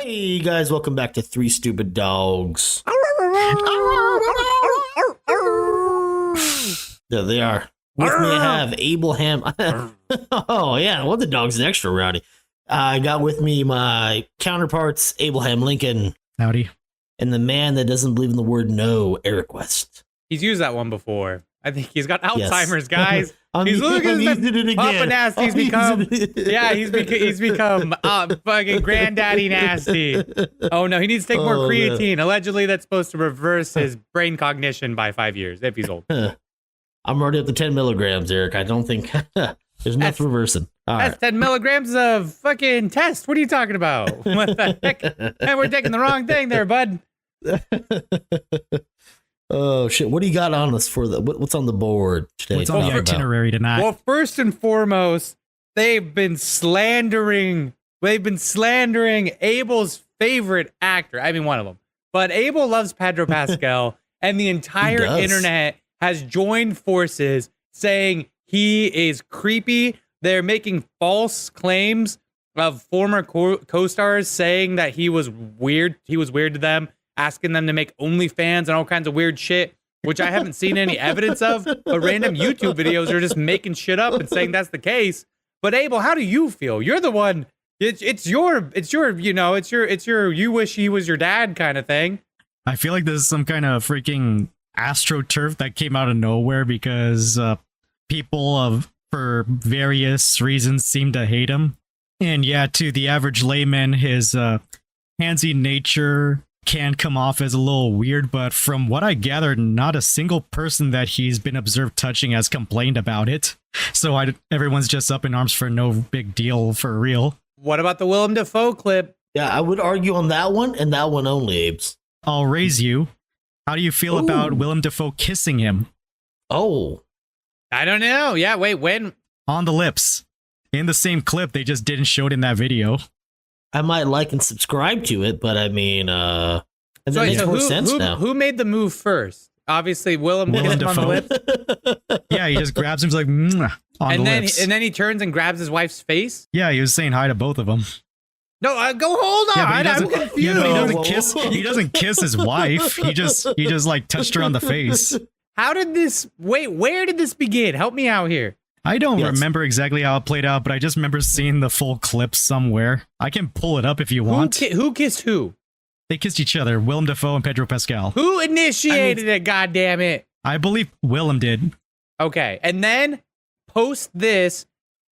Hey guys, welcome back to Three Stupid Dogs. There they are. With me I have Abraham. Oh yeah, well the dog's extra rowdy. I got with me my counterparts, Abraham Lincoln. Howdy. And the man that doesn't believe in the word no, Eric West. He's used that one before. I think he's got Alzheimer's, Yes. guys. He's looking at it again. Papa Nasty's become, yeah, he's become fucking granddaddy nasty. Oh no, he needs to take more creatine. Allegedly, that's supposed to reverse his brain cognition by 5 years if he's old. I'm already up to 10 milligrams, Eric. I don't think there's nothing reversing. All That's right. 10 milligrams of fucking test. What are you talking about? What the heck? Man, we're taking the wrong thing there, bud. Oh shit! What do you got on us for the? What's on the board today? What's on the itinerary tonight? Well, first and foremost, they've been slandering Abel's favorite actor. I mean, one of them. But Abel loves Pedro Pascal, and the entire internet has joined forces saying he is creepy. They're making false claims of former co-stars saying that he was weird. He was weird to them, asking them to make OnlyFans and all kinds of weird shit, which I haven't seen any evidence of, but random YouTube videos are just making shit up and saying that's the case. But Abel, how do you feel? You're the one, it's your, you wish he was your dad kind of thing. I feel like this is some kind of freaking AstroTurf that came out of nowhere because people for various reasons seem to hate him. And yeah, to the average layman, his handsy nature can come off as a little weird, but from what I gathered, not a single person that he's been observed touching has complained about it. So everyone's just up in arms for no big deal for real. What about the Willem Dafoe clip? Yeah, I would argue on that one and that one only, Abes. I'll raise you. How do you feel about Willem Dafoe kissing him? Oh. I don't know. Yeah, wait, when? On the lips. In the same clip, they just didn't show it in that video. I might like and subscribe to it, but I mean, and that makes more sense now. Who made the move first? Obviously, Willem kissed him on the lips. Yeah, he just grabs him, he's like, on the lips. And then he turns and grabs his wife's face. Yeah, he was saying hi to both of them. No, go hold on. Yeah, I'm confused. Yeah, but he doesn't kiss. He doesn't kiss his wife. He just like touched her on the face. How did this? Wait, where did this begin? Help me out here. I don't remember exactly how it played out, but I just remember seeing the full clip somewhere. I can pull it up if you want. Who kissed who? They kissed each other, Willem Dafoe and Pedro Pascal. Who initiated it, goddammit? I believe Willem did. Okay, and then post this,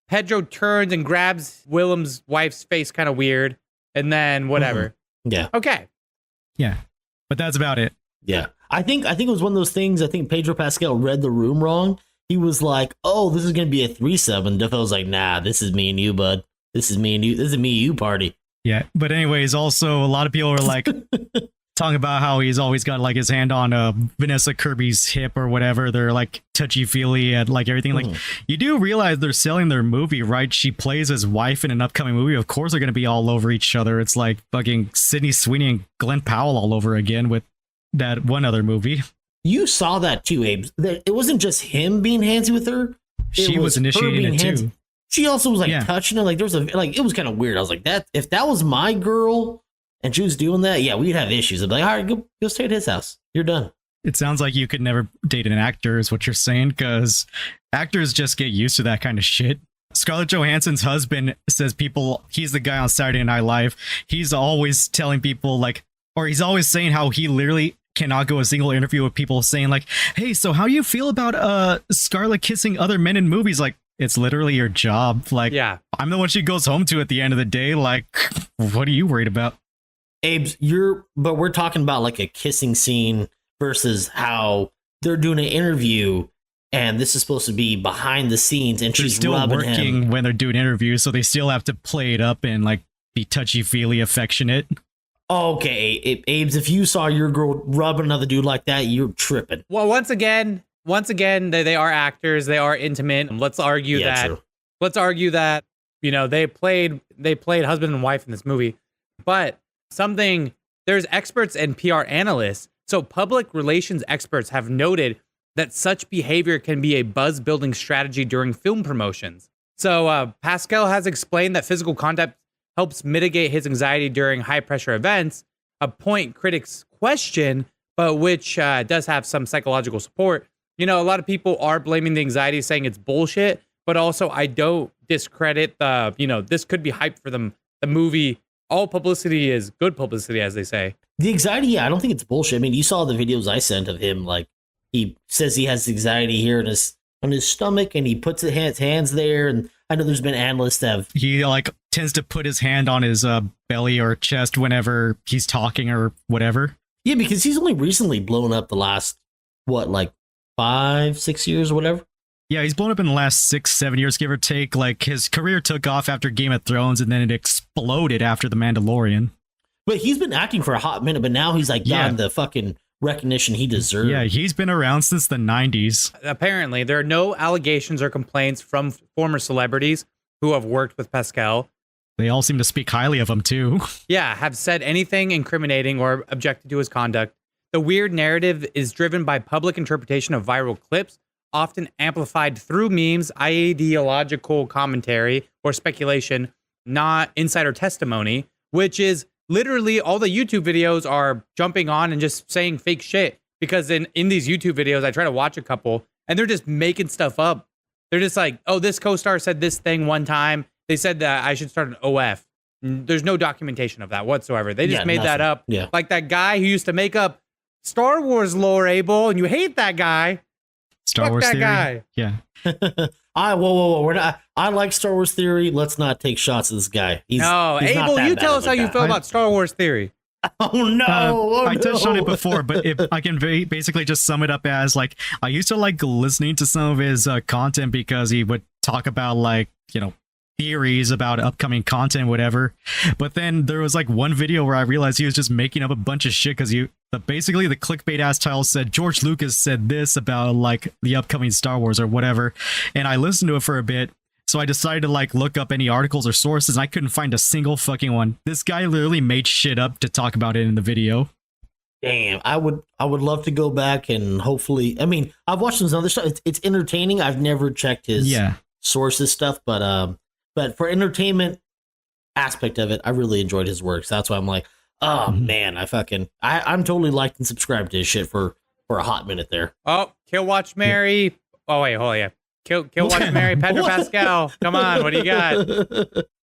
Pedro turns and grabs Willem's wife's face kind of weird, and then whatever. Yeah. Okay. Yeah, but that's about it. Yeah. I think it was one of those things, I think Pedro Pascal read the room wrong. He was like, oh, this is going to be a threesome. And Defoe's like, nah, this is me and you, bud. This is me and you. This is a me and you party. Yeah, but anyways, also a lot of people are like talking about how he's always got like his hand on Vanessa Kirby's hip or whatever. They're like touchy-feely and like everything. Like, you do realize they're selling their movie, right? She plays his wife in an upcoming movie. Of course they're going to be all over each other. It's like fucking Sydney Sweeney and Glenn Powell all over again with that one other movie. You saw that too, Abe. That it wasn't just him being handsy with her. She was initiating it too. She also was like touching it. Like there was it was kind of weird. I was like, that if that was my girl and she was doing that, yeah, we'd have issues. I'd be like, all right, go stay at his house. You're done. It sounds like you could never date an actor, is what you're saying, because actors just get used to that kind of shit. Scarlett Johansson's husband says he's the guy on Saturday Night Live. He's always telling people he's always saying how he literally cannot go a single interview with people saying like, hey, so how do you feel about Scarlett kissing other men in movies? Like, it's literally your job. Like, yeah, I'm the one she goes home to at the end of the day. Like, what are you worried about? Abe's, but we're talking about like a kissing scene versus how they're doing an interview and this is supposed to be behind the scenes and she's still rubbing working him. When they're doing interviews, so they still have to play it up and like be touchy-feely affectionate. Okay, Abe's, if you saw your girl rubbing another dude like that, you're tripping. Well, once again, they are actors. They are intimate. Let's argue that, you know, they played husband and wife in this movie. But there's experts and PR analysts. So public relations experts have noted that such behavior can be a buzz-building strategy during film promotions. So Pascal has explained that physical contact helps mitigate his anxiety during high pressure events, a point critics question, but which does have some psychological support. You know, a lot of people are blaming the anxiety, saying it's bullshit, but also I don't discredit the, you know, this could be hype for them. The movie, all publicity is good publicity, as they say. The anxiety, yeah, I don't think it's bullshit. I mean, you saw the videos I sent of him, like, he says he has anxiety here on his stomach, and he puts his hands there, and I know there's been analysts that have... He, like, tends to put his hand on his belly or chest whenever he's talking or whatever. Yeah, because he's only recently blown up the last, what, like 5-6 years or whatever? Yeah, he's blown up in the last 6-7 years, give or take. Like, his career took off after Game of Thrones, and then it exploded after The Mandalorian. But he's been acting for a hot minute, but now he's, like, gotten the fucking recognition he deserves. Yeah, he's been around since the 90s. Apparently, there are no allegations or complaints from former celebrities who have worked with Pascal. They all seem to speak highly of him, too. Yeah, have said anything incriminating or objected to his conduct. The weird narrative is driven by public interpretation of viral clips, often amplified through memes, ideological commentary, or speculation, not insider testimony, which is literally all the YouTube videos are jumping on and just saying fake shit. Because in these YouTube videos, I try to watch a couple, and they're just making stuff up. They're just like, oh, this co-star said this thing one time. They said that I should start an OF. There's no documentation of that whatsoever. They just made that up. Yeah. Like that guy who used to make up Star Wars lore, Abel, and you hate that guy. Star Wars that theory. guy. Yeah. Whoa. We're not. I like Star Wars theory. Let's not take shots at this guy. He's not Abel, that you bad tell of us a how you guy. feel about Star Wars theory. Oh no! I touched on it before, but if I can basically just sum it up as, like, I used to like listening to some of his content because he would talk about, like, you know, theories about upcoming content, whatever. But then there was like one video where I realized he was just making up a bunch of shit because basically the clickbait ass title said George Lucas said this about like the upcoming Star Wars or whatever, and I listened to it for a bit. So I decided to like look up any articles or sources, and I couldn't find a single fucking one. This guy literally made shit up to talk about it in the video. Damn, I would love to go back and hopefully. I mean, I've watched some other stuff. It's entertaining. I've never checked his sources stuff, but for entertainment aspect of it, I really enjoyed his work. So that's why I'm like, oh man, I'm totally liked and subscribed to his shit for a hot minute there. Oh, Kill Watch Mary. Yeah. Oh wait, hold on, yeah. Kill Watch Mary, Pedro Pascal. Come on, what do you got?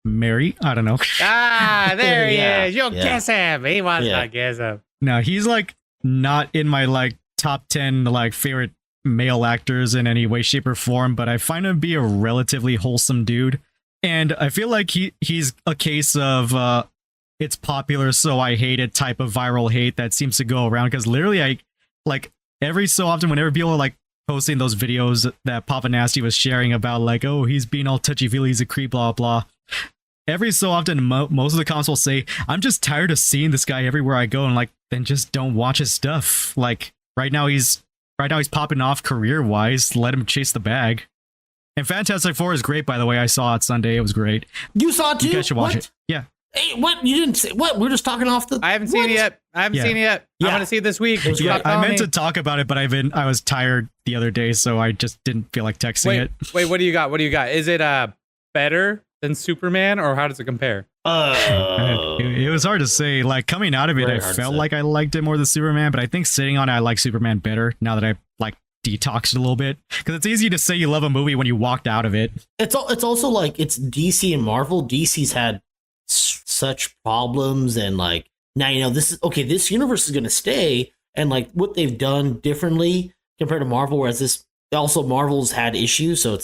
Mary? I don't know. There he is. You'll guess him. He wants to guess him. No, he's like not in my like top 10 like favorite male actors in any way, shape, or form, but I find him to be a relatively wholesome dude. And I feel like he's a case of it's popular, so I hate it type of viral hate that seems to go around. Because literally, I like every so often, whenever people are like posting those videos that Papa Nasty was sharing about, like, oh, he's being all touchy-feely, he's a creep, blah, blah. Every so often, most of the comments will say, I'm just tired of seeing this guy everywhere I go, and like, then just don't watch his stuff. Like, right now he's popping off career-wise, let him chase the bag. And Fantastic Four is great, by the way. I saw it Sunday, it was great. You saw it too? You guys should watch it. Yeah. Hey, what? You didn't say what? We're just talking off the. I haven't seen it yet. I'm gonna see it this week. Yeah, I meant to talk about it, but I was tired the other day, so I just didn't feel like texting it. Wait, what do you got? Is it better than Superman, or how does it compare? It was hard to say. Like, coming out of it, I felt like I liked it more than Superman, but I think sitting on it, I like Superman better now that I like detoxed a little bit, because it's easy to say you love a movie when you walked out of it. It's also like it's DC and Marvel. DC's had such problems, and like now this universe is going to stay, and like what they've done differently compared to Marvel, whereas this also Marvel's had issues, so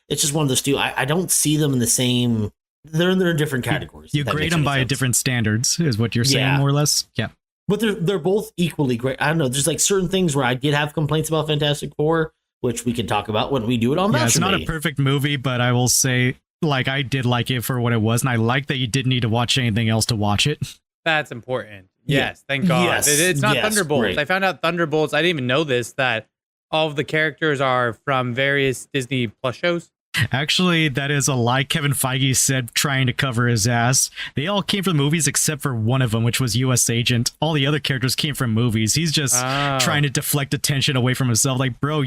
it's just one of those two. I don't see them in the same. They're in different categories. You grade them by different standards, is what you're saying, more or less. Yeah. But they're both equally great. I don't know. There's like certain things where I did have complaints about Fantastic Four, which we can talk about when we do it on Match. It's not a perfect movie, but I will say, like, I did like it for what it was, and I like that you didn't need to watch anything else to watch it. That's important. Yes, thank God. Yes, it's not Thunderbolts. great. I found out Thunderbolts. I didn't even know this, that all of the characters are from various Disney Plus shows. Actually, that is a lie Kevin Feige said trying to cover his ass. They all came from movies except for one of them, which was US Agent. All the other characters came from movies. He's just trying to deflect attention away from himself. Like, bro,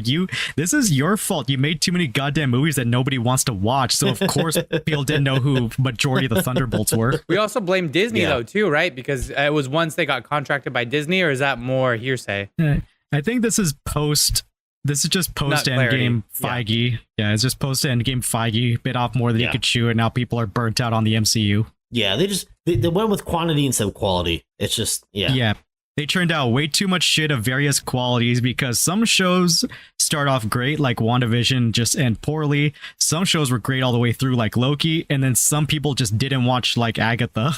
this is your fault. You made too many goddamn movies that nobody wants to watch. So, of course, people didn't know who majority of the Thunderbolts were. We also blame Disney, though, too, right? Because it was once they got contracted by Disney, or is that more hearsay? I think this is just post Endgame Feige. Yeah, it's just post Endgame Feige bit off more than he could chew, and now people are burnt out on the MCU. Yeah, they went with quantity instead of quality. It's just Yeah. They turned out way too much shit of various qualities because some shows start off great, like WandaVision, just end poorly. Some shows were great all the way through, like Loki, and then some people just didn't watch, like Agatha.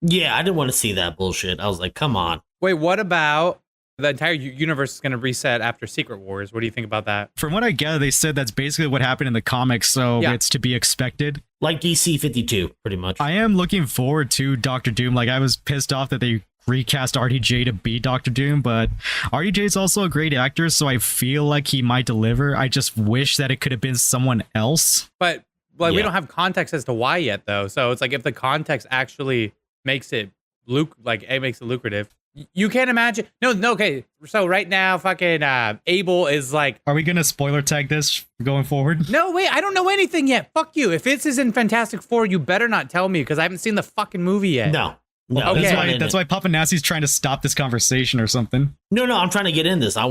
Yeah, I didn't want to see that bullshit. I was like, come on. Wait, what about the entire universe is going to reset after Secret Wars? What do you think about that? From what I gather, they said that's basically what happened in the comics, so it's to be expected. Like DC 52, pretty much. I am looking forward to Doctor Doom. Like, I was pissed off that they recast RDJ to be Doctor Doom, but RDJ is also a great actor, so I feel like he might deliver. I just wish that it could have been someone else. But we don't have context as to why yet, though. So it's like if the context actually makes it lucrative. You can't imagine. No, okay. So right now, fucking Abel is like. Are we gonna spoiler tag this going forward? No, wait. I don't know anything yet. Fuck you. If this is in Fantastic Four, you better not tell me because I haven't seen the fucking movie yet. No. Okay. That's why Papa Nassi's trying to stop this conversation or something. No. I'm trying to get in this. I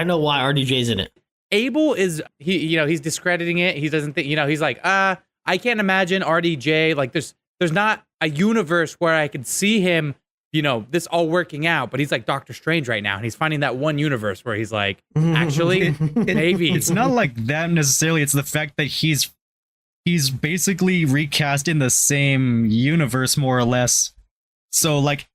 know why RDJ's in it. Abel is he's discrediting it. He doesn't think he's like I can't imagine RDJ like there's not a universe where I could see him. This all working out, but he's like Doctor Strange right now, and he's finding that one universe where he's like, actually, maybe. It's not like that necessarily. It's the fact that he's basically recast in the same universe, more or less. So, like,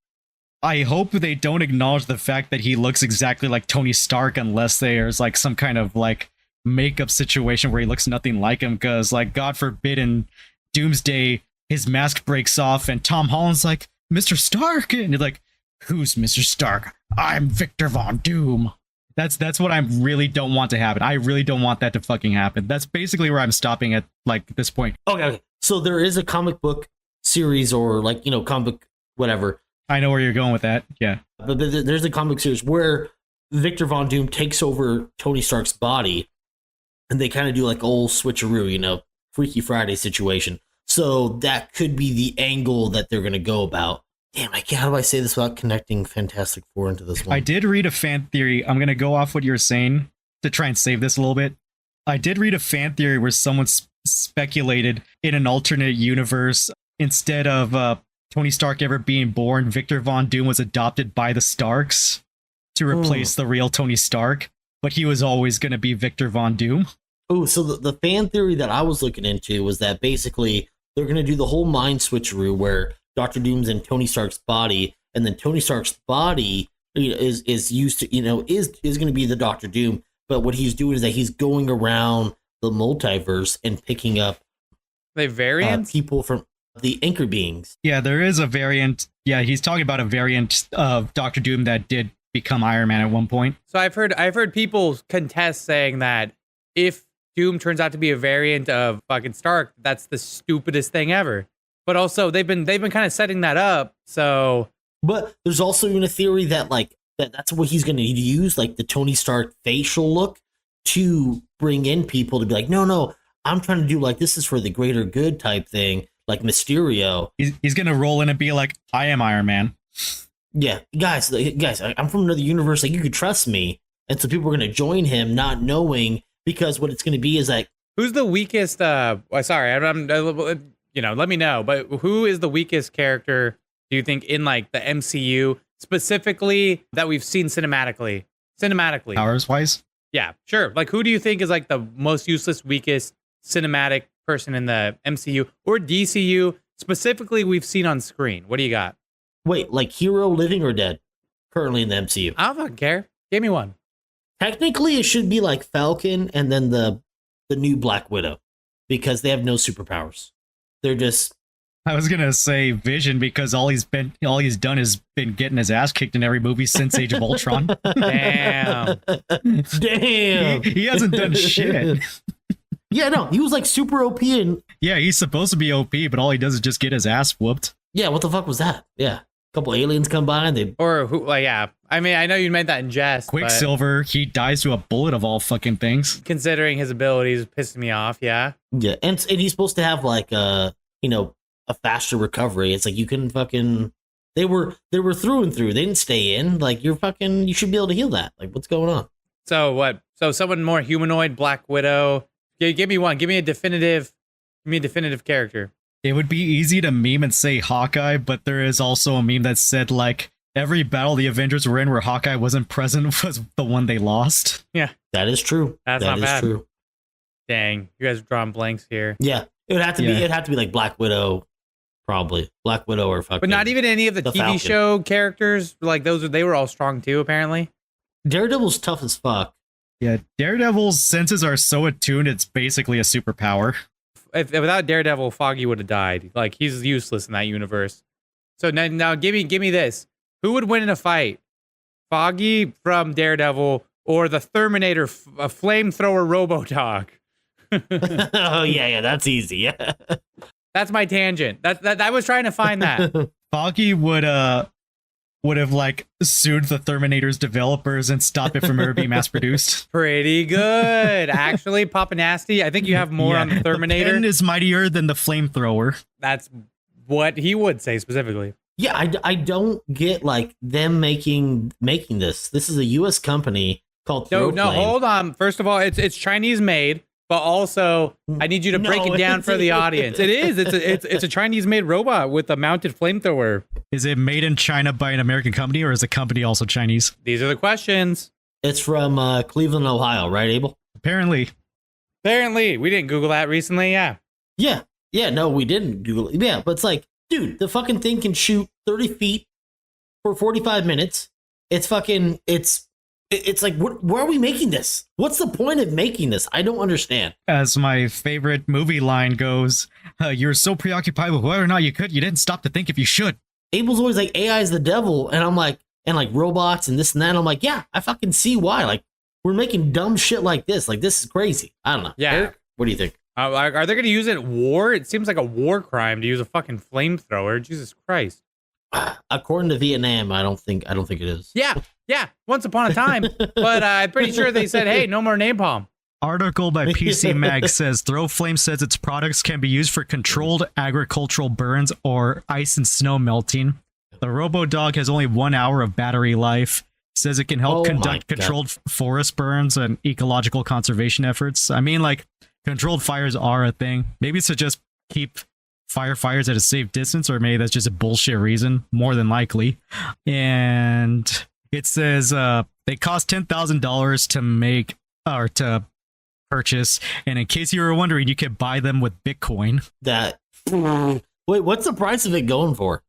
I hope they don't acknowledge the fact that he looks exactly like Tony Stark unless there's, like, some kind of, like, makeup situation where he looks nothing like him, because, like, God forbid in Doomsday, his mask breaks off, and Tom Holland's like, Mr. Stark, and you're like, who's Mr. Stark? I'm Victor Von Doom. That's what I really don't want to happen. I really don't want that to fucking happen. That's basically where I'm stopping at, like, this point. Okay. So there is a comic book series or, like, comic book whatever. I know where you're going with that. Yeah. But there's a comic series where Victor Von Doom takes over Tony Stark's body, and they kind of do like old switcheroo, Freaky Friday situation. So that could be the angle that they're going to go about. Damn, how do I say this without connecting Fantastic Four into this one? I did read a fan theory. I'm going to go off what you're saying to try and save this a little bit. I did read a fan theory where someone speculated in an alternate universe, instead of Tony Stark ever being born, Victor Von Doom was adopted by the Starks to replace the real Tony Stark, but he was always going to be Victor Von Doom. Oh, so the fan theory that I was looking into was that basically they're going to do the whole mind switcheroo where Dr. Doom's in Tony Stark's body, and then Tony Stark's body is used to, is going to be the Dr. Doom. But what he's doing is that he's going around the multiverse and picking up the variants, people from the anchor beings. Yeah, there is a variant. Yeah, he's talking about a variant of Dr. Doom that did become Iron Man at one point. So I've heard people contest saying that if Doom turns out to be a variant of fucking Stark, that's the stupidest thing ever. But also they've been kind of setting that up. So, but there's also even a theory that that's what he's going to use, like the Tony Stark facial look, to bring in people to be like, no, I'm trying to do like this is for the greater good type thing, like Mysterio. He's going to roll in and be like, I am Iron Man. Yeah, guys, I'm from another universe. Like, you could trust me, and so people are going to join him, not knowing. Because what it's going to be is like, who's the weakest? Sorry, let me know. But who is the weakest character? Do you think in like the MCU specifically that we've seen cinematically? Powers wise? Yeah, sure. Like, who do you think is like the most useless, weakest cinematic person in the MCU or DCU specifically we've seen on screen? What do you got? Wait, like hero, living or dead? Currently in the MCU. I don't fucking care. Give me one. Technically, it should be like Falcon and then the new Black Widow, because they have no superpowers. They're just. I was gonna say Vision, because all he's done is been getting his ass kicked in every movie since Age of Ultron. Damn. Damn. He hasn't done shit. Yeah, no, he was like super OP and Yeah, he's supposed to be OP, but all he does is just get his ass whooped. yeah, what the fuck was that? Yeah. A couple aliens come by and they Or who? Like, yeah. I mean, I know you meant that in jest. but Quicksilver, he dies to a bullet of all fucking things. considering his abilities, pissing me off. Yeah. yeah, and he's supposed to have like a faster recovery. It's like you can fucking they were through and through. They didn't stay in. Like you should be able to heal that. Like what's going on? So what? So someone more humanoid, Black Widow. Give me one. Give me a definitive character. It would be easy to meme and say Hawkeye, but there is also a meme that said, like, every battle the Avengers were in where Hawkeye wasn't present was the one they lost. Yeah. That is true. That's That not is bad. true. Dang, you guys are drawing blanks here. Yeah. It would have to be it'd have to be like Black Widow, probably. Black Widow or fucking But not even any of the TV Falcon. show characters. Like they were all strong too, apparently. Daredevil's tough as fuck. Yeah, Daredevil's senses are so attuned, it's basically a superpower. If without Daredevil, Foggy would have died. Like he's useless in that universe. So now give me this. Who would win in a fight? Foggy from Daredevil or the Therminator, a flamethrower robo-dog? Oh yeah, that's easy. Yeah. That's my tangent. That I was trying to find that. Foggy would have like sued the Terminator's developers and stopped it from ever being mass produced. Pretty good, actually. Papa Nasty, I think you have more on the Terminator. The pen is mightier than the flamethrower. That's what he would say specifically. Yeah, I don't get like them making this. This is a U.S. company called No, Throwflame. hold on. First of all, it's Chinese made, but also I need you to break No, it down it's- for the audience. It is. It's a Chinese made robot with a mounted flamethrower. Is it made in China by an American company, or is the company also Chinese? These are the questions. It's from Cleveland, Ohio, right, Abel? Apparently. Apparently, we didn't Google that recently. Yeah. Yeah. No, we didn't Google it. Yeah, but it's like, dude, the fucking thing can shoot 30 feet for 45 minutes. It's fucking. It's like, why are we making this? What's the point of making this? I don't understand. As my favorite movie line goes, you're so preoccupied with whether or not you didn't stop to think if you should. Abel's always like, AI is the devil, and I'm like, and like robots and this and that. And I'm like, yeah, I fucking see why. Like, we're making dumb shit like this. Like, this is crazy. I don't know. Yeah. Eric, what do you think? Are they going to use it in war? It seems like a war crime to use a fucking flamethrower. Jesus Christ. According to Vietnam, I don't think it is. Yeah. Once upon a time, but I'm pretty sure they said, "Hey, no more napalm." Article by PC Mag says Throwflame says its products can be used for controlled agricultural burns or ice and snow melting. The robo-dog has only 1 hour of battery life. Says it can help Oh my conduct God. controlled forest burns and ecological conservation efforts. I mean, like, controlled fires are a thing. Maybe it's to just keep firefighters at a safe distance, or maybe that's just a bullshit reason, more than likely. And it says they cost $10,000 to make or to purchase, and in case you were wondering, you can buy them with Bitcoin. That. Wait, what's the price of it going for?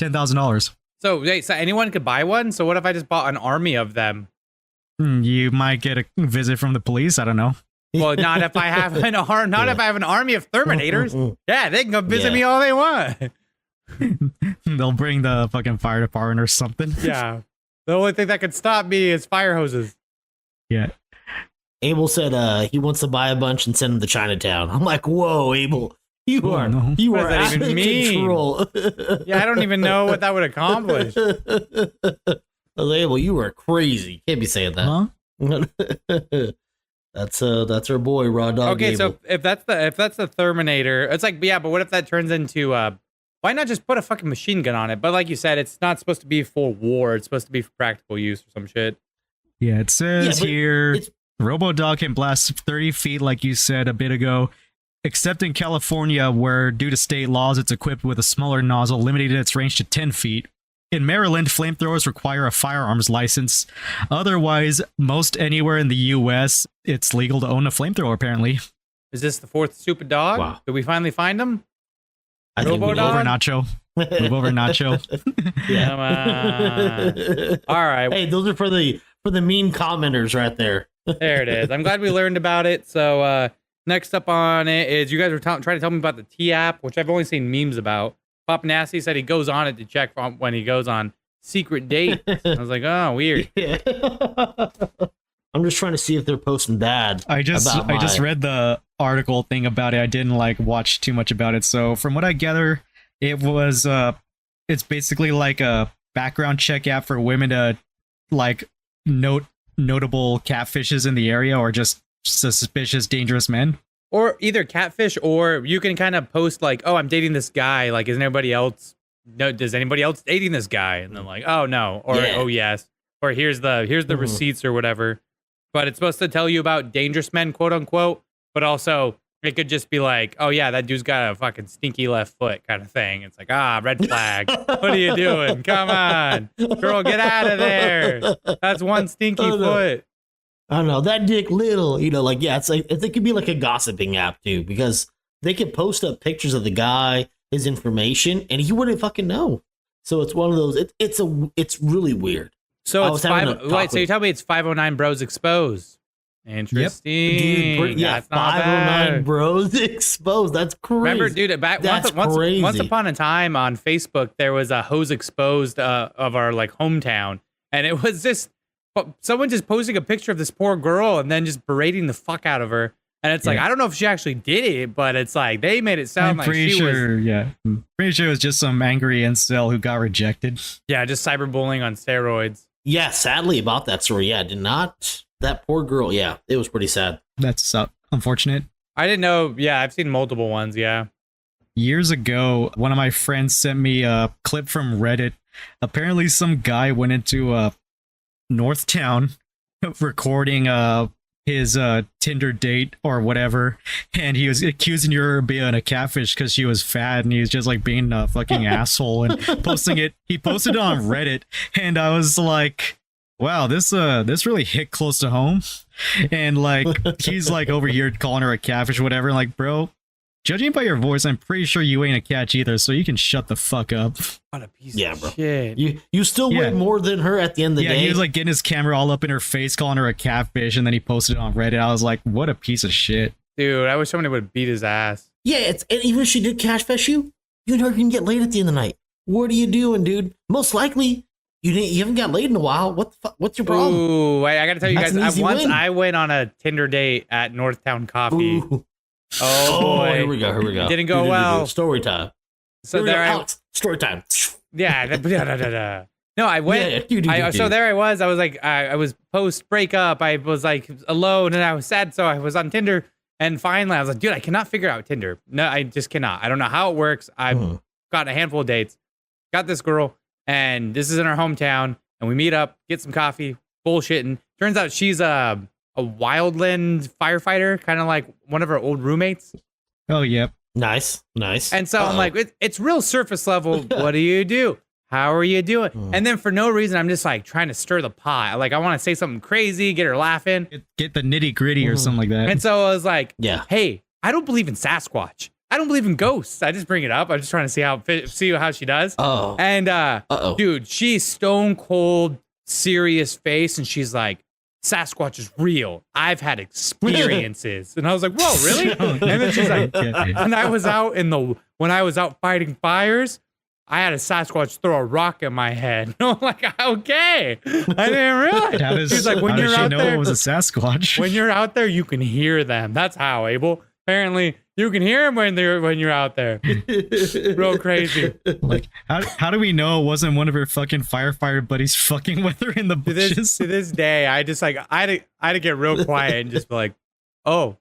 $10,000. So, wait, so anyone could buy one. So, what if I just bought an army of them? You might get a visit from the police. I don't know. Well, not if I have an if I have an army of Terminators. Yeah, they can come visit Yeah. me all they want. They'll bring the fucking fire department or something. Yeah, the only thing that could stop me is fire hoses. Yeah. Abel said he wants to buy a bunch and send them to Chinatown. I'm like, whoa, Abel, you Oh, are no. you What are does that out of even mean? control. Yeah, I don't even know what that would accomplish. I was like, Abel, you are crazy. Can't be saying that. Huh? That's our boy Raw Dog. Okay, Abel. so if that's the Terminator, it's like, yeah, but what if that turns into why not just put a fucking machine gun on it? But like you said, it's not supposed to be for war. It's supposed to be for practical use or some shit. Yeah, it says but here it's- Robo-Dog can blast 30 feet, like you said a bit ago, except in California, where due to state laws, it's equipped with a smaller nozzle, limiting its range to 10 feet. In Maryland, flamethrowers require a firearms license. Otherwise, most anywhere in the U.S., it's legal to own a flamethrower, apparently. Is this the fourth stupid dog? Wow. Did we finally find him? I think we Move Robo-Dog? over, Dog? Nacho. Move over, Nacho. Yeah. Come on. All right. Hey, those are for the mean commenters right there. There it is. I'm glad we learned about it. So next up on it is you guys were trying to tell me about the T app, which I've only seen memes about. Pop Nasty said he goes on it to check when he goes on secret date. I was like, oh, weird. Yeah. I'm just trying to see if they're posting bad. I just about read the article thing about it. I didn't like watch too much about it. So from what I gather, it was it's basically like a background check app for women to like notable catfishes in the area or just suspicious dangerous men. Or either catfish, or you can kind of post like, oh, I'm dating this guy. Like, isn't anybody else? No, does anybody else dating this guy? And then like, oh no, or oh yes, or here's the receipts or whatever. But it's supposed to tell you about dangerous men, quote unquote. But also, it could just be like, oh yeah, that dude's got a fucking stinky left foot kind of thing. It's like, red flag. What are you doing? Come on, girl, get out of there. That's one stinky foot. I don't know, that dick little, like, yeah, it's like, it could be like a gossiping app too, because they could post up pictures of the guy, his information, and he wouldn't fucking know. So it's one of those, it's really weird. So it's so you tell me it's 509 Bros Exposed. Interesting. Dude, yeah, 509 Bros Exposed. That's crazy. Remember, dude, once upon a time on Facebook, there was a Hose Exposed of our like hometown, and it was just someone just posting a picture of this poor girl and then just berating the fuck out of her. And it's like, I don't know if she actually did it, but it's like they made it sound like she was. Yeah, I'm pretty sure it was just some angry incel who got rejected. Yeah, just cyberbullying on steroids. Yeah, sadly about that story. Yeah, that poor girl. Yeah, it was pretty sad. That's unfortunate. I didn't know. Yeah, I've seen multiple ones. Yeah. Years ago, one of my friends sent me a clip from Reddit. Apparently, some guy went into Northtown recording his Tinder date or whatever, and he was accusing her of being a catfish because she was fat, and he was just like being a fucking asshole and posting it. He posted it on Reddit, and I was like, wow, this really hit close to home. And like he's like over here calling her a catfish or whatever, and like, bro, judging by your voice, I'm pretty sure you ain't a catch either, so you can shut the fuck up. What a piece of shit. You still weigh more than her at the end of the day. Yeah, he was like getting his camera all up in her face, calling her a catfish, and then he posted it on Reddit. I was like, what a piece of shit. Dude, I wish somebody would beat his ass. Yeah, and even if she did catfish you and her can get laid at the end of the night. What are you doing, dude? Most likely, you haven't got laid in a while. What the fuck? What's your problem? Ooh, I gotta tell you guys, I went on a Tinder date at Northtown Coffee. Ooh. Oh boy, here we go. It didn't go well. Story time. So there, Alex, story time. Yeah. No, I went. So there I was. I was like, I was post breakup. I was like alone, and I was sad. So I was on Tinder, and finally I was like, dude, I cannot figure out Tinder. No, I just cannot. I don't know how it works. I've got a handful of dates. Got this girl, and this is in our hometown, and we meet up, get some coffee, bullshitting. Turns out she's a wildland firefighter, kind of like one of our old roommates. Oh, yep. Nice. And so I'm like, it's real surface level. What do you do? How are you doing? And then for no reason, I'm just like trying to stir the pot. Like I want to say something crazy, get her laughing. Get the nitty gritty or something like that. And so I was like, hey, I don't believe in Sasquatch. I don't believe in ghosts. I just bring it up. I'm just trying to see how she does. Oh. And dude, she's stone cold, serious face. And she's like, Sasquatch is real. I've had experiences. And I was like, whoa, really? And then she's like, when I was out fighting fires, I had a Sasquatch throw a rock at my head. And I'm like, okay. I didn't realize. She's like, when you're out there, it was a Sasquatch. When you're out there, you can hear them. That's how, Abel. Apparently, you can hear them when you're out there. Real crazy. Like, how do we know it wasn't one of her fucking firefighter buddies fucking with her in the bushes? To this day, I just like I had to get real quiet and just be like, oh,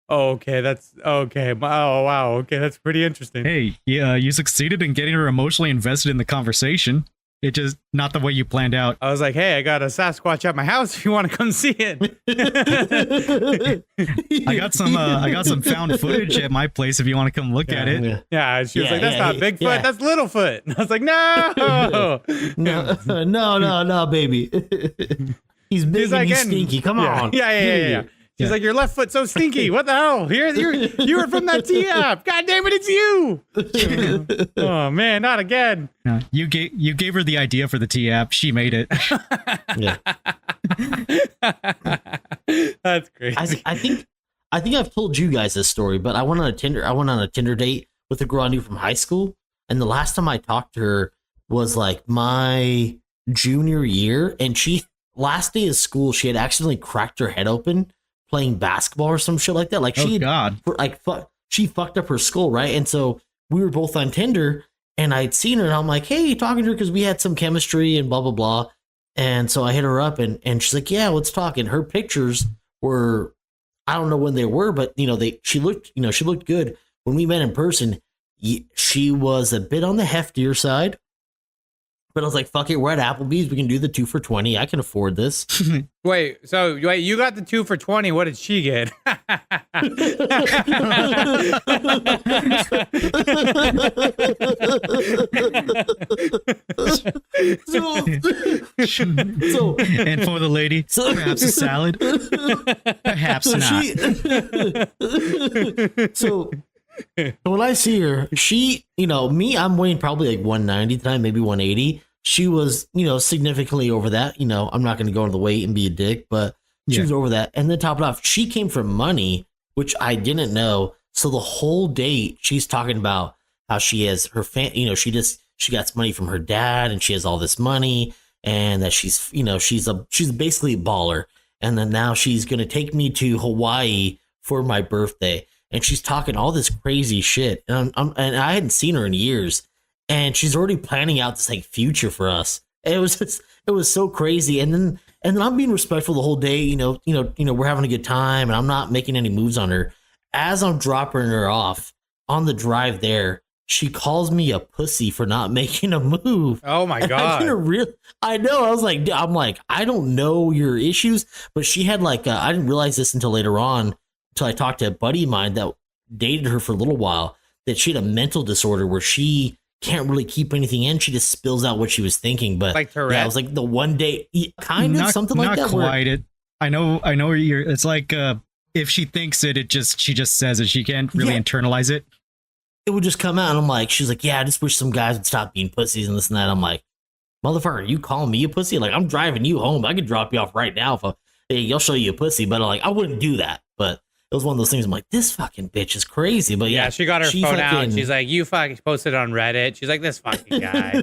okay, that's okay. Oh, wow, okay, that's pretty interesting. Hey, yeah, you succeeded in getting her emotionally invested in the conversation. It just not the way you planned out. I was like, hey, I got a Sasquatch at my house if you want to come see it. I got some found footage at my place if you want to come look at it. Yeah, she was like, that's not Bigfoot, that's Littlefoot. And I was like, no. No, baby. He's big and he's stinky. Come on. Yeah. She's like, your left foot's so stinky. What the hell? You were from that T app. God damn it, it's you. Oh man, not again. No, you gave her the idea for the T app. She made it. Yeah. That's crazy. I think I've told you guys this story, but I went on a Tinder date with a girl I knew from high school, and the last time I talked to her was like my junior year, and last day of school, she had accidentally cracked her head open playing basketball or some shit like that. Like she fucked up her skull, right? And so we were both on Tinder, and I'd seen her, and I'm like, hey, talking to her because we had some chemistry and blah blah blah. And so I hit her up, and she's like, yeah, let's talk. And her pictures were, I don't know when they were, but she looked good. When we met in person, she was a bit on the heftier side. But I was like, fuck it, we're at Applebee's. We can do the 2 for $20. I can afford this. Wait, you got the 2 for $20. What did she get? So and for the lady, perhaps a salad. Perhaps not. So when I see her, she, me, I'm weighing probably like 190 tonight, maybe 180. She was, significantly over that. I'm not going to go into the weight and be a dick, but she was over that. And then top it off, she came from money, which I didn't know. So the whole date, she's talking about how she has her she got money from her dad, and she has all this money, and that she's basically a baller. And then now she's going to take me to Hawaii for my birthday. And she's talking all this crazy shit. And I hadn't seen her in years. And she's already planning out this like future for us. And it was so crazy. And then I'm being respectful the whole day. We're having a good time, and I'm not making any moves on her. As I'm dropping her off on the drive there, she calls me a pussy for not making a move. Oh my God. I know. I was like, I don't know your issues, but she had I didn't realize this until later on, until I talked to a buddy of mine that dated her for a little while, that she had a mental disorder where she can't really keep anything in. She just spills out what she was thinking. But like Tourette. Yeah, it was like the one day, kind of something like that. Not quite. I know where you're. It's like if she thinks it, she just says it. She can't really internalize it. It would just come out, and I'm like, she's like, yeah, I just wish some guys would stop being pussies and this and that. I'm like, motherfucker, you calling me a pussy? Like, I'm driving you home. I could drop you off right now. Hey, I'll show you a pussy. But I wouldn't do that. But it was one of those things. I'm like, this fucking bitch is crazy. But yeah, she got her phone out. She's like, you fucking posted on Reddit. She's like, this fucking guy.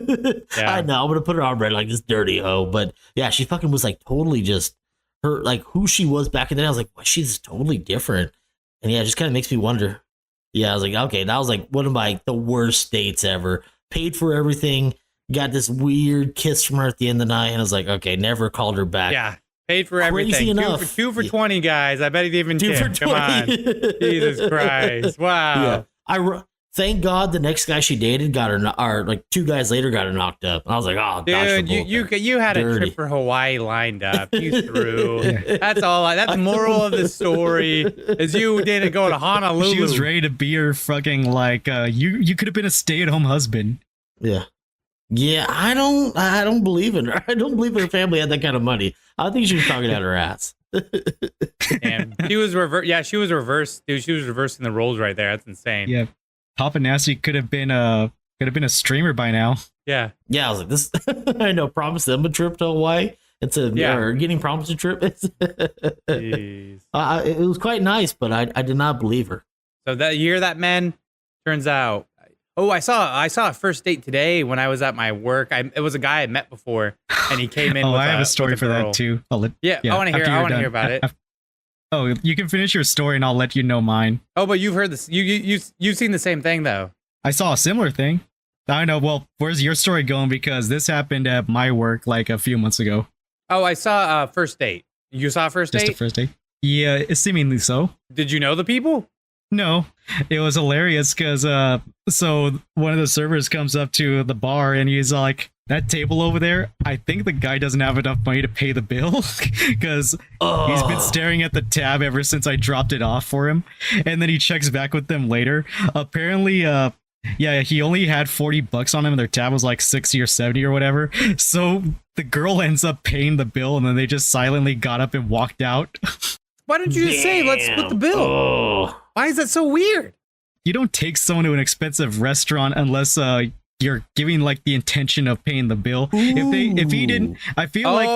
Yeah. I know. I'm gonna put her on Reddit like this dirty hoe. But yeah, she fucking was like totally just her, like who she was back in the day. I was like, well, she's totally different. And yeah, it just kind of makes me wonder. Yeah, I was like, okay, that was like one of the worst dates ever. Paid for everything. Got this weird kiss from her at the end of the night, and I was like, okay, never called her back. Yeah. Paid for everything. Enough. Two for 20, guys. I bet he even Two for tipped. Come on. Jesus Christ. Wow. Yeah. Thank God the next guy she dated got her, or like 2 guys later got her knocked up. And I was like, oh, dude, you had a trip for Hawaii lined up. You threw. That's all. That's the moral of the story is you didn't go to Honolulu. She was ready to be her fucking you could have been a stay-at-home husband. Yeah. Yeah, I don't believe in her. I don't believe her family had that kind of money. I think she was talking out her ass. Damn. She was she was reversed, dude. She was reversing the roles right there. That's insane. Yeah. Papa Nasty could have been a streamer by now. Yeah. Yeah, I was like, this I know, promised them a trip to Hawaii. Or getting promised a trip. It was quite nice, but I did not believe her. So that year that man turns out. Oh, I saw a first date today when I was at my work. It was a guy I met before, and he came in. I have a story for that too. I want to hear. I want to hear about it. Oh, you can finish your story, and I'll let you know mine. Oh, but you've heard this. You've seen the same thing though. I saw a similar thing. I know. Well, where's your story going? Because this happened at my work like a few months ago. Oh, I saw a first date. You saw a first date? Just a first date. Yeah, seemingly so. Did you know the people? No, it was hilarious because so one of the servers comes up to the bar and he's like, that table over there, I think the guy doesn't have enough money to pay the bill because he's been staring at the tab ever since I dropped it off for him. And then he checks back with them later. Apparently, he only had $40 on him and their tab was like 60 or 70 or whatever. So the girl ends up paying the bill and then they just silently got up and walked out. Why don't you just say, let's split the bill? Why is that so weird? You don't take someone to an expensive restaurant unless you're giving like the intention of paying the bill. If he didn't, I feel like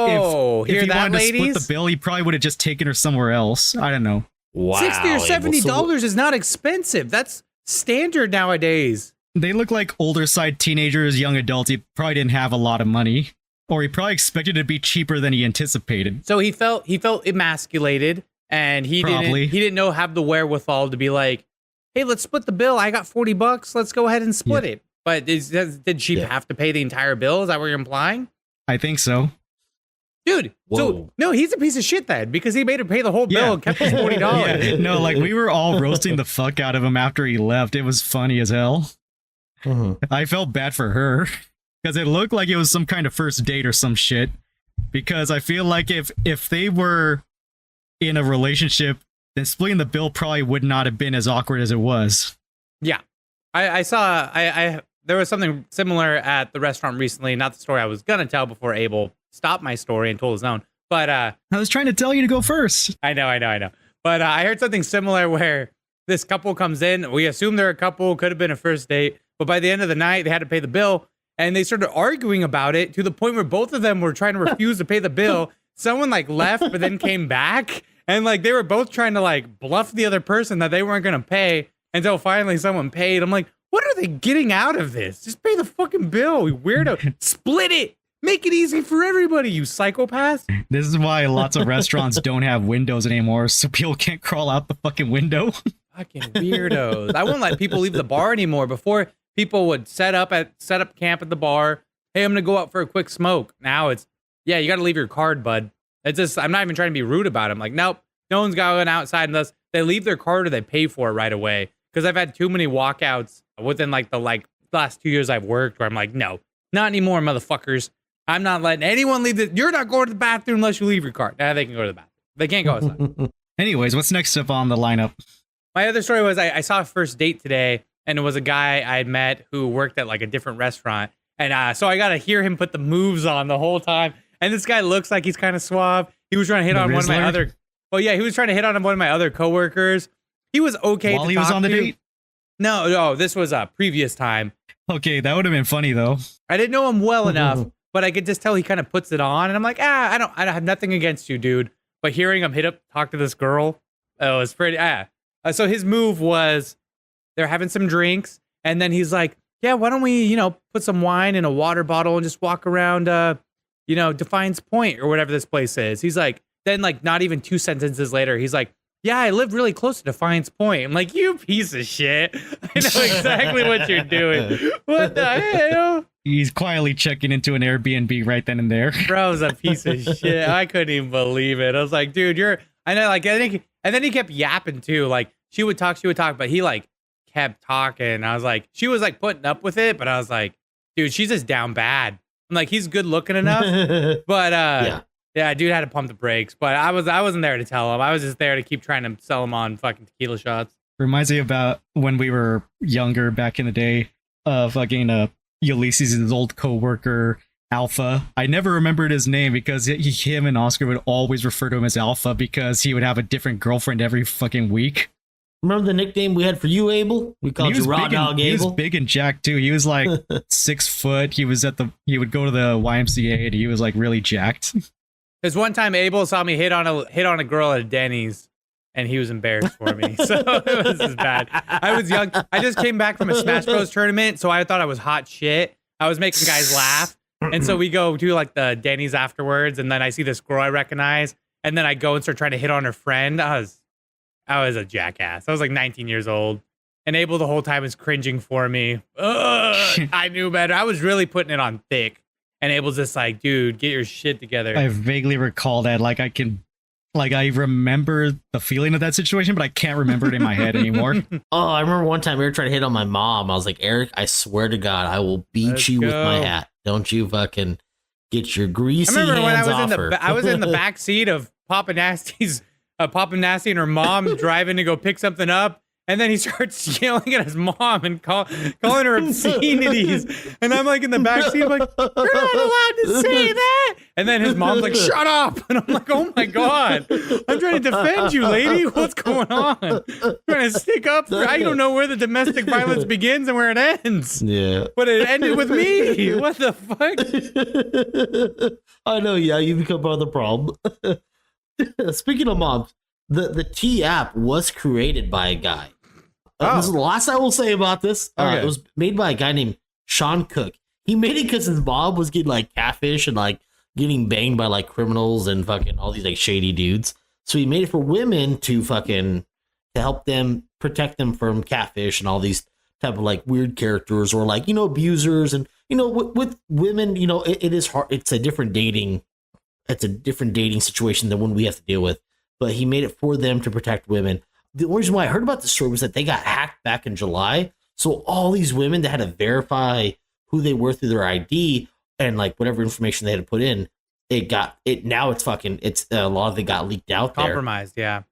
if he wanted to split the bill, he probably would have just taken her somewhere else. I don't know. Wow, $60 or $70 is not expensive. That's standard nowadays. They look like older side teenagers, young adults. He probably didn't have a lot of money, or he probably expected it to be cheaper than he anticipated. So he felt emasculated. and he Probably. didn't know have the wherewithal to be like, hey, let's split the bill. I got $40. Let's go ahead and split it. But did she have to pay the entire bill? Is that what you're implying? I think so. Dude, so no, he's a piece of shit then because he made her pay the whole bill and kept his $40. Yeah. No, like we were all roasting the fuck out of him after he left. It was funny as hell. I felt bad for her because it looked like it was some kind of first date or some shit. Because I feel like if they were in a relationship, then splitting the bill probably would not have been as awkward as it was. Yeah. I saw there was something similar at the restaurant recently, not the story I was gonna tell before Abel stopped my story and told his own. But I was trying to tell you to go first. I know. But I heard something similar where this couple comes in. We assume they're a couple, could have been a first date, but by the end of the night, they had to pay the bill. And they started arguing about it to the point where both of them were trying to refuse to pay the bill. Someone like left, but then came back. And like they were both trying to like bluff the other person that they weren't going to pay until finally someone paid. I'm like, what are they getting out of this? Just pay the fucking bill, you weirdo. Split it. Make it easy for everybody, you psychopath. This is why lots of restaurants don't have windows anymore, so people can't crawl out the fucking window. Fucking weirdos. I won't let people leave the bar anymore. Before, people would set up camp at the bar. Hey, I'm gonna go out for a quick smoke. Now it's, yeah, you gotta leave your card, bud. It's just, I'm not even trying to be rude about it. I'm like, nope, no one's going outside unless they leave their card or they pay for it right away. Because I've had too many walkouts within the last 2 years I've worked where I'm like, no, not anymore, motherfuckers. I'm not letting anyone leave you're not going to the bathroom unless you leave your card. Nah, they can go to the bathroom. They can't go outside. Anyways, what's next up on the lineup? My other story was I saw a first date today, and it was a guy I had met who worked at like a different restaurant. And so I got to hear him put the moves on the whole time. And this guy looks like he's kind of suave. He was trying to hit on one of my other... Oh, yeah, he was trying to hit on one of my other coworkers. He was okay while he was on the date? No, this was a previous time. Okay, that would have been funny, though. I didn't know him well enough, but I could just tell he kind of puts it on. And I'm like, I don't have nothing against you, dude. But hearing him talk to this girl, it was pretty... So his move was they're having some drinks, and then he's like, yeah, why don't we, put some wine in a water bottle and just walk around, Defiance Point or whatever this place is. He's like, then like not even 2 sentences later, he's like, yeah, I live really close to Defiance Point. I'm like, you piece of shit. I know exactly what you're doing. What the hell? He's quietly checking into an Airbnb right then and there. Bro's a piece of shit. I couldn't even believe it. I was like, dude, I know, like, and then he kept yapping too. Like, she would talk, but he like kept talking. I was like, she was like putting up with it, but I was like, dude, she's just down bad. I'm like, he's good looking enough, but yeah, dude had to pump the brakes. But I wasn't there to tell him. I was just there to keep trying to sell him on fucking tequila shots. Reminds me about when we were younger back in the day. Fucking Ulysses' old coworker Alpha. I never remembered his name because him and Oscar would always refer to him as Alpha because he would have a different girlfriend every fucking week. Remember the nickname we had for you, Abel? We called you Raw Dog Abel. He was big and jacked too. He was like 6 foot. He would go to the YMCA and he was like really jacked. There's one time Abel saw me hit on a girl at a Denny's and he was embarrassed for me. So it was just bad. I was young. I just came back from a Smash Bros tournament, so I thought I was hot shit. I was making guys laugh. And so we go to like the Denny's afterwards, and then I see this girl I recognize, and then I go and start trying to hit on her friend. I was a jackass. I was like 19 years old. And Abel the whole time is cringing for me. Ugh, I knew better. I was really putting it on thick. And Abel's just like, dude, get your shit together. I vaguely recall that. I remember the feeling of that situation, but I can't remember it in my head anymore. Oh, I remember one time we were trying to hit on my mom. I was like, Eric, I swear to God, I will beat you with my hat. Don't you fucking get your greasy hands off her. I was in the back seat of Papa Nasty's Papa Nasty and her mom driving to go pick something up, and then he starts yelling at his mom and calling her obscenities, and I'm like in the back seat, I'm like, you're not allowed to say that, and then his mom's like, shut up, and I'm like, oh my God, I'm trying to defend you, lady, what's going on? I'm trying to stick up for, I don't know where the domestic violence begins and where it ends. Yeah, but it ended with me. What the fuck? I know, yeah, you become part of the problem. Speaking of moms, the T app was created by a guy. This is the last I will say about this. Okay. It was made by a guy named Sean Cook. He made it because his mom was getting like catfish and like getting banged by like criminals and fucking all these like shady dudes. So he made it for women to help them protect them from catfish and all these type of like weird characters or like, abusers. And, with women, it is hard. It's a different dating situation than one we have to deal with. But he made it for them to protect women. The only reason why I heard about this story was that they got hacked back in July. So all these women that had to verify who they were through their ID and like whatever information they had to put in, now it's a lot of it got leaked out there. Compromised, yeah.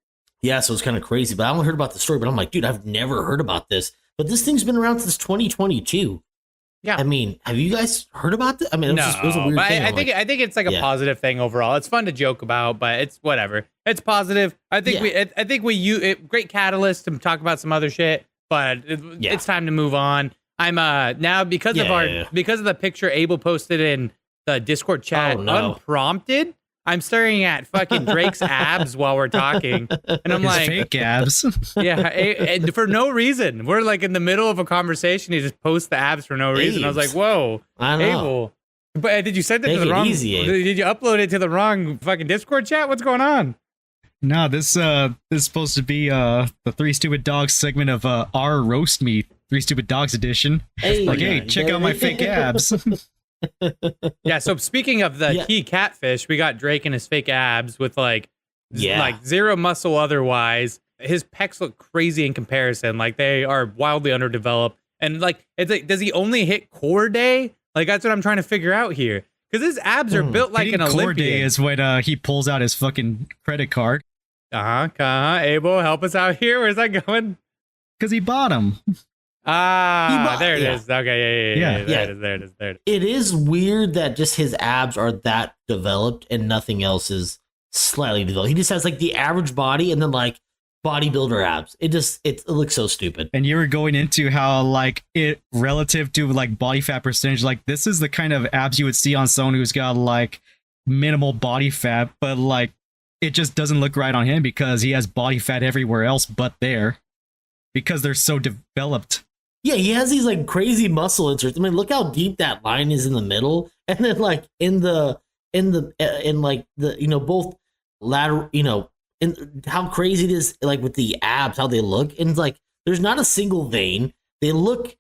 Yeah, so it's kind of crazy. But I only heard about the story, but I'm like, dude, I've never heard about this. But this thing's been around since 2022. Yeah. I mean, have you guys heard about this? I mean, it was a weird thing. I think it's like a positive thing overall. It's fun to joke about, but it's whatever. It's positive. I think we great catalyst to talk about some other shit, but it's time to move on. I'm now because of the picture Abel posted in the Discord chat unprompted. I'm staring at fucking Drake's abs while we're talking, and I'm like, fake abs. Yeah, and for no reason. We're like in the middle of a conversation. He just posts the abs for no reason. I was like, whoa, I know. Abel. But did you send it to the wrong? Did you upload it to the wrong fucking Discord chat? What's going on? No, this is supposed to be the Three Stupid Dogs segment of our roast me, Three Stupid Dogs edition. Hey, check out my fake abs. Yeah, so speaking of the key catfish, we got Drake and his fake abs with like zero muscle otherwise. His pecs look crazy in comparison. Like they are wildly underdeveloped. And like, it's like, does he only hit core day? Like that's what I'm trying to figure out here. Because his abs are built like an Olympian. Core day is when he pulls out his fucking credit card. Abel, help us out here. Where's that going? Because he bought them. There it is. Okay, There it is. It is weird that just his abs are that developed and nothing else is slightly developed. He just has like the average body and then like bodybuilder abs. It looks so stupid. And you were going into how like it relative to like body fat percentage, like this is the kind of abs you would see on someone who's got like minimal body fat, but like it just doesn't look right on him because he has body fat everywhere else but there because they're so developed. Yeah, he has these like crazy muscle inserts. I mean, look how deep that line is in the middle, and then like in like the both lateral, and how crazy it is like with the abs, how they look, and it's like there's not a single vein. They look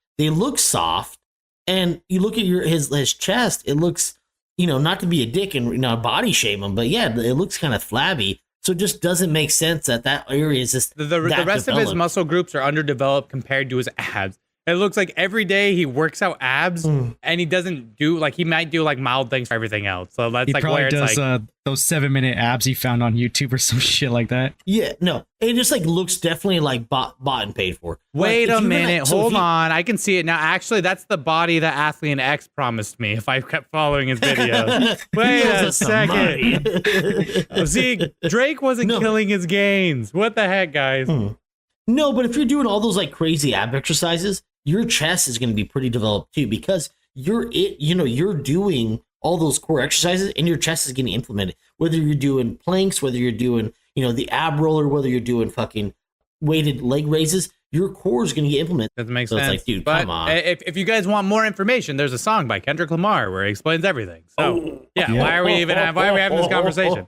soft, and you look at his chest. It looks, not to be a dick and body shame him, but yeah, it looks kind of flabby. So it just doesn't make sense that area is just the rest of his muscle groups are underdeveloped compared to his abs. It looks like every day he works out abs and he doesn't do like he might do like mild things for everything else. So that's like where it's like those 7-minute abs he found on YouTube or some shit like that. Yeah, no, it just like looks definitely like bought and paid for. Wait a minute, hold on, I can see it now. Actually, that's the body that Athlete X promised me if I kept following his videos. Wait a second. See, Drake wasn't killing his gains. What the heck, guys? No, but if you're doing all those like crazy ab exercises, your chest is going to be pretty developed too because you're doing all those core exercises and your chest is getting implemented. Whether you're doing planks, whether you're doing, the ab roller, whether you're doing fucking weighted leg raises, your core is going to get implemented. Doesn't make sense. It's like, dude, but come on. If you guys want more information, there's a song by Kendrick Lamar where he explains everything. So why are we having this conversation?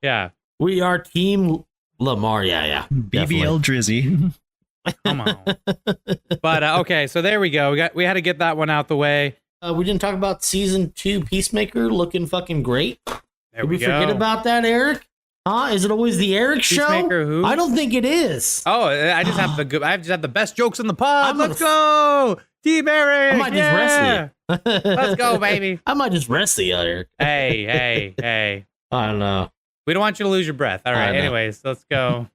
Yeah. We are Team Lamar. Yeah. BBL Drizzy. Come on. But okay, so there we go. We had to get that one out the way. We didn't talk about season 2 Peacemaker looking fucking great. Did we forget about that, Eric? Is it always the Eric Peacemaker show? Who? I don't think it is. Oh, I just have the best jokes in the pod. Let's go, Team Eric. I might just wrestle you. Let's go, baby. I might just wrestle you, Eric. Hey. I don't know. We don't want you to lose your breath. All right. Anyways, let's go.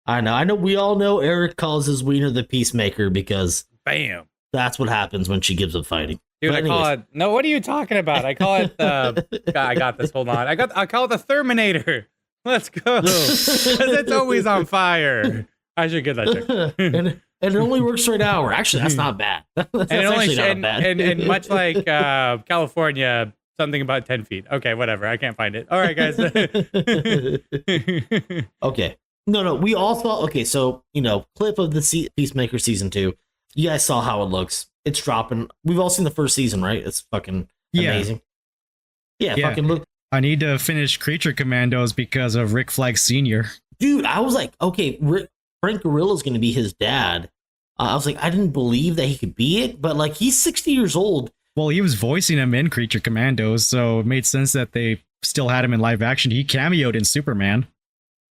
I know. We all know Eric calls his wiener the Peacemaker because bam, that's what happens when she gives up fighting. Dude, I call it. No, what are you talking about? I call it the. I got this. Hold on. I call it the Therminator. Let's go. Because it's always on fire. I should get that check. and it only works for an hour. Actually, that's not bad. That's actually not bad. And much like California, something about 10 feet. Okay, whatever. I can't find it. All right, guys. Okay. No. We all saw. Okay, so clip of the Peacemaker season 2. You guys saw how it looks. It's dropping. We've all seen the first season, right? It's fucking amazing. Yeah. Fucking look. I need to finish Creature Commandos because of Rick Flag Sr. Dude, I was like, okay, Frank Gorilla's going to be his dad. I was like, I didn't believe that he could be it, but like he's 60 years old. Well, he was voicing him in Creature Commandos, so it made sense that they still had him in live action. He cameoed in Superman.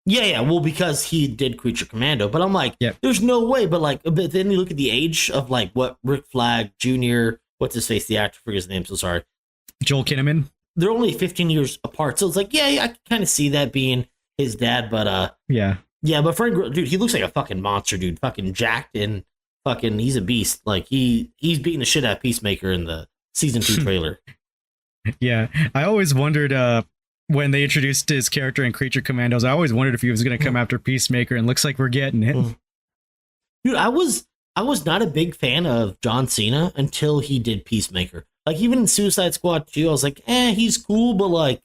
Yeah, well, because he did Creature Commando, but I'm like, there's no way. But then you look at the age of like what Rick Flag Jr., what's his face, the actor, forget his name, so sorry. Joel Kinnaman. They're only 15 years apart, so it's like, yeah, I can kind of see that being his dad, but yeah, but Frank, dude, he looks like a fucking monster, dude, fucking jacked and fucking, he's a beast. Like he's beating the shit out of Peacemaker in the season 2 trailer. Yeah, I always wondered when they introduced his character in Creature Commandos, I always wondered if he was going to come after Peacemaker, and looks like we're getting it. Dude, I was not a big fan of John Cena until he did Peacemaker. Like even in Suicide Squad 2, I was like, he's cool, but like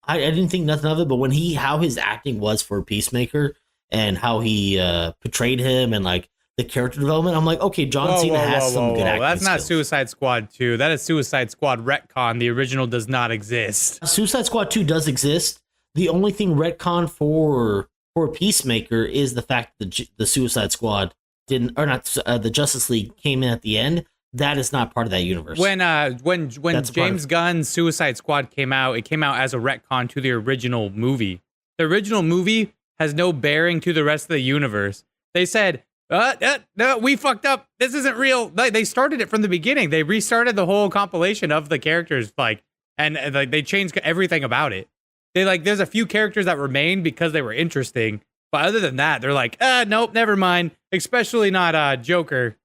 I didn't think nothing of it. But when how his acting was for Peacemaker and how he portrayed him and like the character development, I'm like, okay, John Cena has some good acting That's not skills. Suicide Squad 2. That is Suicide Squad retcon. The original does not exist. Suicide Squad 2 does exist. The only thing retcon for Peacemaker is the fact that the Suicide Squad the Justice League came in at the end. That is not part of that universe. When James Gunn's Suicide Squad came out, it came out as a retcon to the original movie. The original movie has no bearing to the rest of the universe. They said, no, we fucked up. This isn't real. Like, they started it from the beginning. They restarted the whole compilation of the characters, and they changed everything about it. There's a few characters that remain because they were interesting, but other than that, they're like, nope, never mind. Especially not Joker.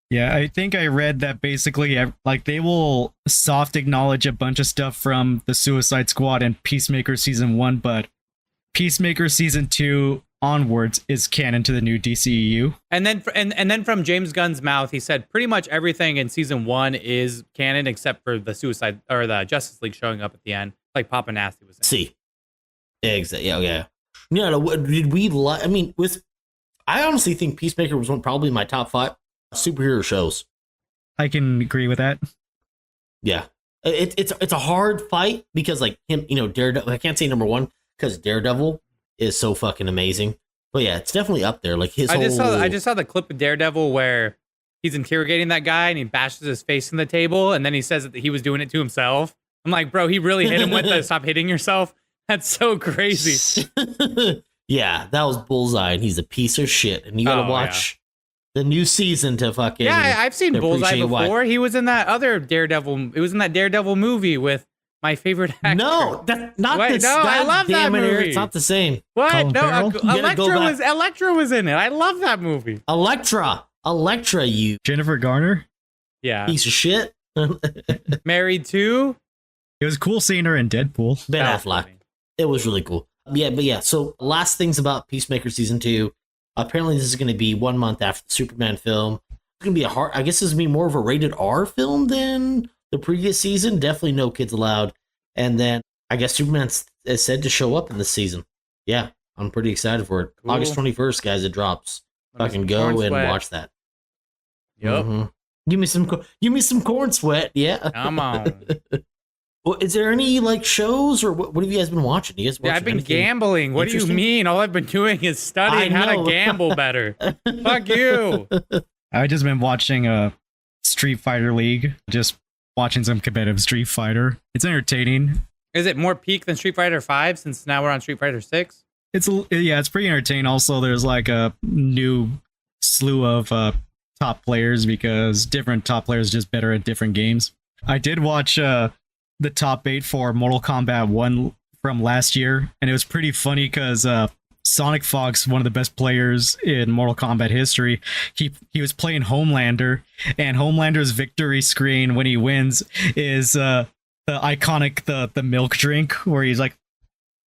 Yeah, I think I read that basically, like, they will soft acknowledge a bunch of stuff from the Suicide Squad and Peacemaker Season 1, but Peacemaker Season 2 onwards is canon to the new DCEU. And then from James Gunn's mouth, he said pretty much everything in Season 1 is canon except for the Suicide or the Justice League showing up at the end, like Papa Nasty was saying. See. Exactly. Yeah. No, did we I mean, I honestly think Peacemaker was probably my top 5 superhero shows. I can agree with that. Yeah, it's a hard fight because like him, Daredevil. I can't say number 1 because Daredevil is so fucking amazing. But yeah, it's definitely up there. Like I just saw the clip of Daredevil where he's interrogating that guy and he bashes his face in the table and then he says that he was doing it to himself. I'm like, bro, he really hit him with the stop hitting yourself. That's so crazy. Yeah, that was Bullseye, and he's a piece of shit. And you gotta watch the new season to fucking. Yeah, I've seen Bullseye before. He was in that other Daredevil. It was in that Daredevil movie with my favorite actor. No, that's not the same. I love that movie. It's not the same. What? Colin No, Farrell? Elektra was in it. I love that movie. Elektra, you Jennifer Garner? Yeah. piece of shit. Married to It was cool seeing her in Deadpool. Ben Affleck. It was really cool. Yeah. So last things about Peacemaker Season 2. Apparently this is going to be 1 month after the Superman film. It's going to be I guess this is going to be more of a rated R film than the previous season. Definitely no kids allowed. And then I guess Superman is said to show up in this season. Yeah, I'm pretty excited for it. Cool. August 21st, guys, it drops. Fucking go and watch that. Yep. Mm-hmm. Give me some corn sweat. Yeah. Come on. Well, is there any like shows or what have you guys been watching? You guys I've been gambling. What do you mean? All I've been doing is studying how to gamble better. Fuck you. I've just been watching Street Fighter League. Just watching some competitive Street Fighter. It's entertaining. Is it more peak than Street Fighter 5 since now we're on Street Fighter 6? It's pretty entertaining. Also, there's like a new slew of top players because different top players are just better at different games. I did watch the top 8 for Mortal Kombat 1 from last year, and it was pretty funny because Sonic Fox, one of the best players in Mortal Kombat history, he was playing Homelander, and Homelander's victory screen when he wins is the iconic the milk drink where he's like,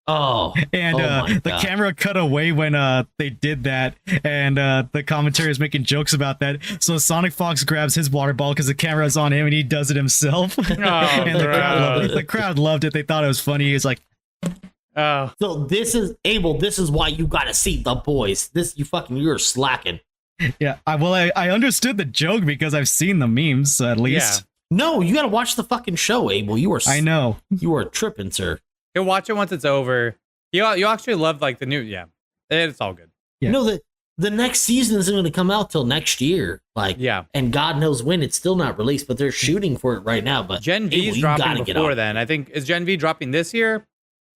the camera cut away when they did that, and the commentary is making jokes about that. So Sonic Fox grabs his water bottle because the camera's on him and he does it himself. And the crowd loved it. They thought it was funny. He's like, so this is Abel. This is why you gotta see The Boys. You're slacking. Yeah, I understood the joke because I've seen the memes at least. Yeah. No, you gotta watch the fucking show, Abel. I know. You are tripping, sir. He'll watch it once it's over. You actually love like the new, yeah. It's all good. Yeah. You know, the next season isn't going to come out till next year. Like, Yeah. and God knows when. It's still not released, but they're shooting for it right now. But Gen V's you dropping gotta get before on. then. I think, is Gen V dropping this year?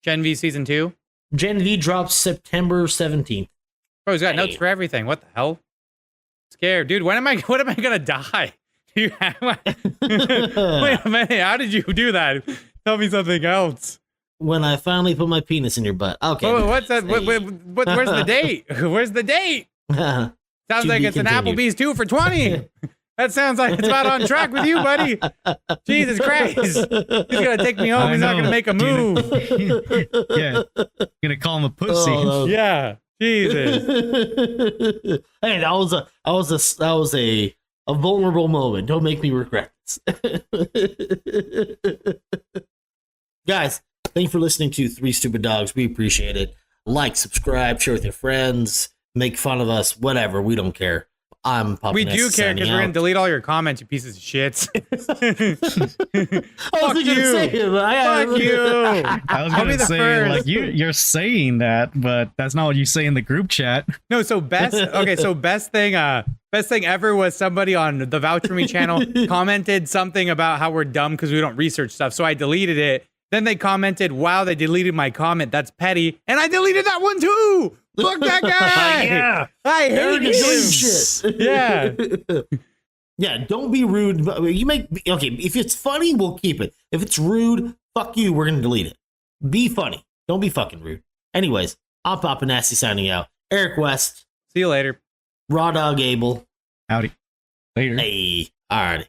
Gen V season 2? Gen V drops September 17th. Bro, he's got Hey. notes for everything. What the hell? Scared, dude. When am I gonna die? Wait a minute. How did you do that? Tell me something else. When I finally put my penis in your butt. Okay. Oh, what's that? Where's the date? Where's the date? Sounds To like be it's an continued. Applebee's 2 for 20. That sounds like it's about on track with you, buddy. Jesus Christ. He's gonna take me home. I He's not know. gonna make a move. Yeah, gonna call him a pussy. Oh, Yeah. Jesus. Hey, that was a vulnerable moment. Don't make me regret this. Guys, thank you for listening to Three Stupid Dogs. We appreciate it. Like, subscribe, share with your friends, make fun of us, whatever. We don't care. I'm Papa We Ness do care signing because we're gonna out. delete all your comments, you pieces of shit. I was Fuck gonna you. say it, but Fuck you. I was I'll be gonna the say first. like you're saying that, but that's not what you say in the group chat. No, so best thing ever was somebody on the Vouch For Me channel commented something about how we're dumb because we don't research stuff. So I deleted it. Then they commented, wow, they deleted my comment. That's petty. And I deleted that one too. Fuck that guy. Yeah. I hate Arrogant him. shit. Yeah. Yeah, don't be rude. You make okay. If it's funny, we'll keep it. If it's rude, fuck you. We're gonna delete it. Be funny. Don't be fucking rude. Anyways, I'm Papa Nasty signing out. Eric West, See you later. Raw Dog Abel. Howdy. Later. Hey, all right.